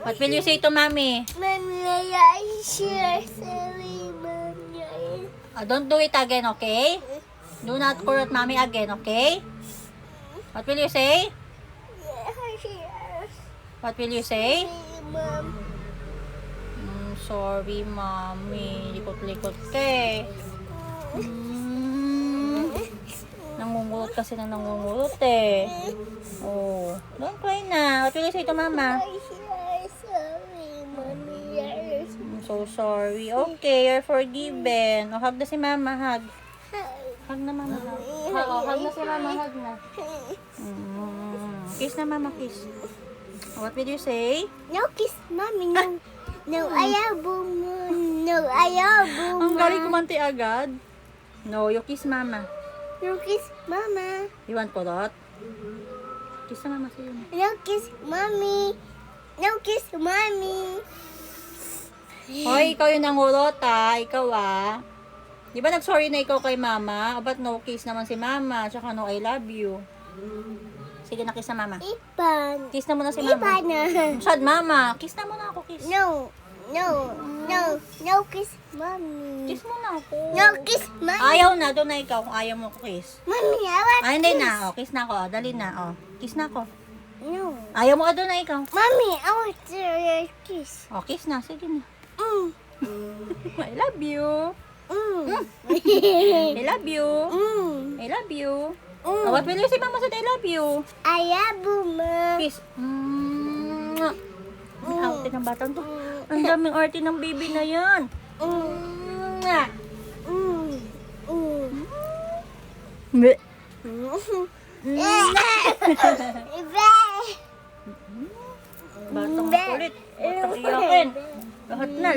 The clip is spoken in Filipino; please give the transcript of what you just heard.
What will you say to mommy? Mommy, I share sorry, mommy. Don't do it again, okay? Do not correct mommy again, okay? What will you say? I share What will you say? sorry, mom. Sorry, mommy. Likot-likot ka eh. Nangungulot kasi ng nangungulot eh. Oh, don't cry na. What will you say to mama? I share sorry, mommy. I'm so sorry. Okay, you're forgiven. O, hug na si mama, hug. Hug na mama, hug. Hug na si mama, hug na. Kiss na mama, kiss. What will you say? No kiss, mommy. No. No, ayaw mo. No, ayaw mo. Ang galing kumanti agad. No, you kiss mama. No kiss, mama. You want kulot? Kiss na mama sa'yo. No kiss, mommy. No kiss, mommy. Hoy, ikaw yung nangulot ha. Ikaw Di ba nag-sorry na ikaw kay mama? O ba't no kiss naman si mama? Tsaka no I love you. Sige na, kiss na mama. Ipan. Kiss na muna si mama. Ipan na. Sad mama. Kiss na muna ako, kiss. No. No. No. No kiss, mommy. Kiss muna ako. No kiss, mommy. Ayaw na. Doon na ikaw kung ayaw mo ko kiss. Mommy, I want Hindi kiss. na. Kiss na ako. Dali na. Kiss na ako. No. Ayaw mo doon na ikaw. Mommy, I want to kiss. Kiss na. Sige na. Mm. I love you. Mm. I love you. Mm. I love you. Mm. What will you say mama said I love you? Ayaw mo. Kiss. Ang arte ng batang to. Ang daming arte ng baby na yan. Mm. Mm. Be. Batang kulit. Batang iyakin. Lahat na.